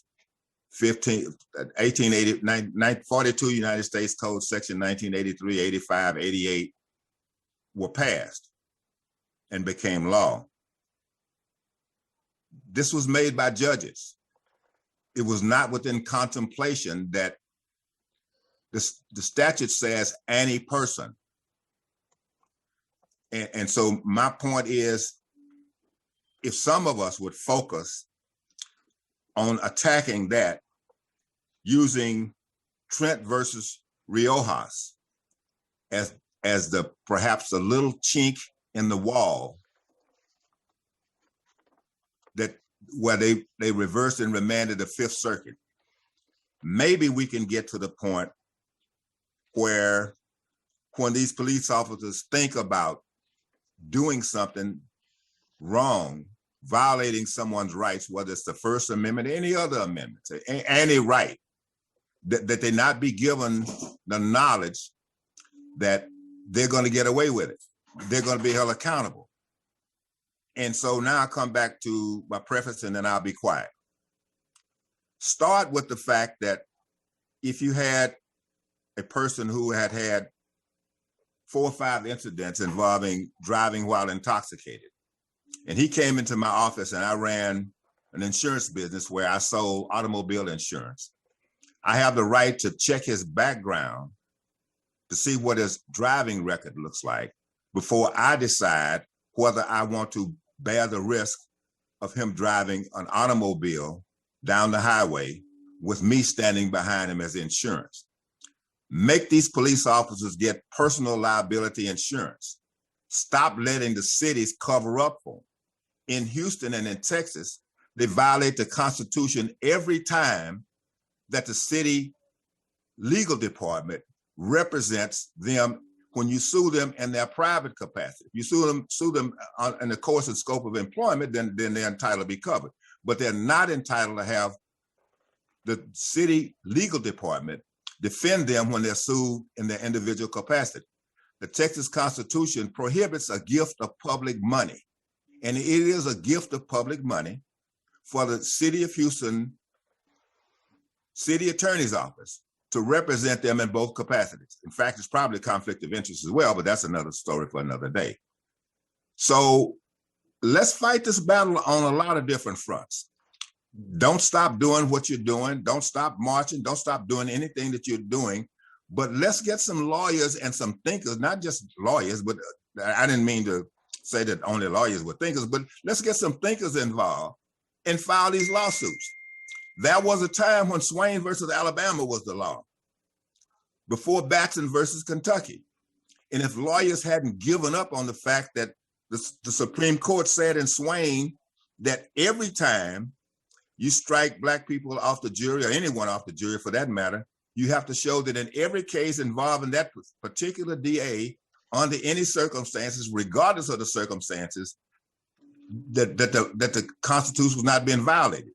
15th, 1880, 1942 United States Code Section 1983, 85, 88 were passed and became law. This was made by judges. It was not within contemplation that the statute says any person. And so my point is, if some of us would focus on attacking that using Trent versus Riojas as the perhaps a little chink in the wall that where they reversed and remanded the Fifth Circuit, maybe we can get to the point where when these police officers think about doing something wrong, violating someone's rights, whether it's the First Amendment or any other amendment, any right, that they not be given the knowledge that they're going to get away with it. They're going to be held accountable. And so now I come back to my preface and then I'll be quiet. Start with the fact that if you had a person who had 4 or 5 incidents involving driving while intoxicated, and he came into my office and I ran an insurance business where I sold automobile insurance, I have the right to check his background to see what his driving record looks like before I decide whether I want to bear the risk of him driving an automobile down the highway with me standing behind him as insurance. Make these police officers get personal liability insurance. Stop letting the cities cover up for them. In Houston and in Texas, they violate the Constitution every time that the city legal department represents them when you sue them in their private capacity. If you sue them in the course and scope of employment, then they're entitled to be covered. But they're not entitled to have the city legal department defend them when they're sued in their individual capacity. The Texas Constitution prohibits a gift of public money. And it is a gift of public money for the city of Houston city attorney's office to represent them in both capacities. In fact, it's probably a conflict of interest as well, but that's another story for another day. So let's fight this battle on a lot of different fronts. Don't stop doing what you're doing. Don't stop marching. Don't stop doing anything that you're doing. But let's get some lawyers and some thinkers, not just lawyers, but I didn't mean to say that only lawyers were thinkers, but let's get some thinkers involved and file these lawsuits. There was a time when Swain versus Alabama was the law, before Batson versus Kentucky. And if lawyers hadn't given up on the fact that the Supreme Court said in Swain that every time you strike Black people off the jury, or anyone off the jury for that matter, you have to show that in every case involving that particular DA, under any circumstances, regardless of the circumstances, that the Constitution was not being violated.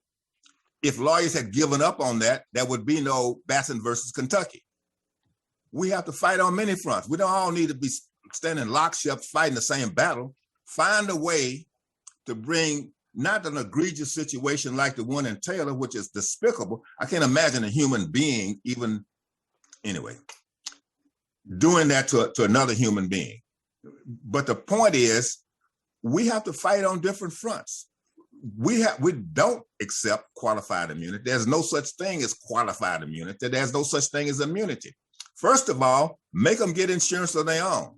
If lawyers had given up on that, there would be no Batson versus Kentucky. We have to fight on many fronts. We don't all need to be standing lockstep fighting the same battle. Find a way to bring not an egregious situation like the one in Taylor, which is despicable. I can't imagine a human being even, anyway, doing that to another human being. But the point is, we have to fight on different fronts. We don't accept qualified immunity. There's no such thing as qualified immunity. There's no such thing as immunity. First of all, make them get insurance of their own.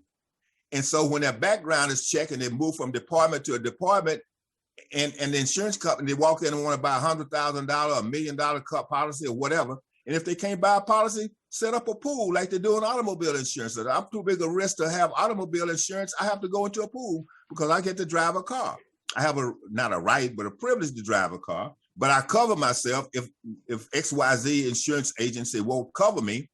And so when their background is checked and they move from department to a department, and the insurance company, they walk in and want to buy $100,000, $1 million cut policy or whatever. And if they can't buy a policy, set up a pool like they do in automobile insurance. So I'm too big a risk to have automobile insurance. I have to go into a pool because I get to drive a car. I have not a right, but a privilege to drive a car. But I cover myself. If XYZ insurance agency won't cover me,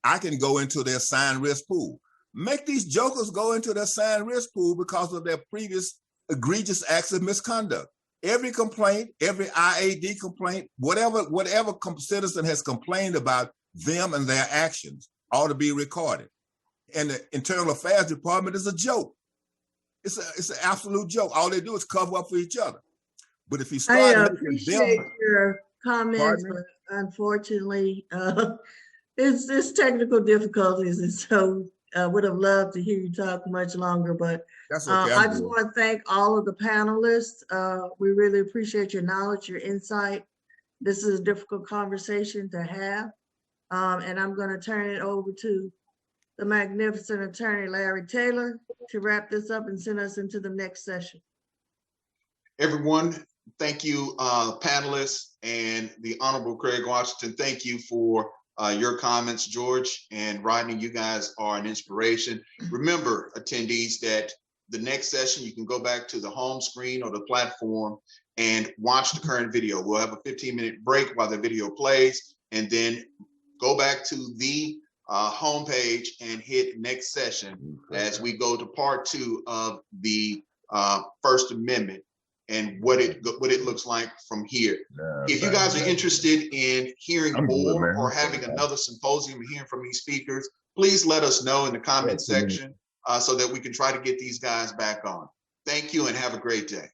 I can go into their assigned risk pool. Make these jokers go into their assigned risk pool because of their previous egregious acts of misconduct. Every complaint, every IAD complaint, whatever citizen has complained about them and their actions ought to be recorded. And the Internal Affairs Department is a joke. It's an absolute joke. All they do is cover up for each other. But if you start, I appreciate your comments, but unfortunately, it's technical difficulties, and so would have loved to hear you talk much longer. But that's okay. I just want to thank all of the panelists. We really appreciate your knowledge, your insight. This is a difficult conversation to have, and I'm going to turn it over to the magnificent attorney Larry Taylor to wrap this up and send us into the next session. Everyone, thank you, panelists, and the Honorable Craig Washington. Thank you for your comments, George and Rodney. You guys are an inspiration. Remember, attendees, that the next session, you can go back to the home screen or the platform and watch the current video. We'll have a 15-minute break while the video plays, and then go back to the homepage and hit next session as we go to part 2 of the First Amendment and what it looks like from here. If you guys are interested in hearing more or having another symposium and hearing from these speakers, please let us know in the comment section so that we can try to get these guys back on. Thank you and have a great day.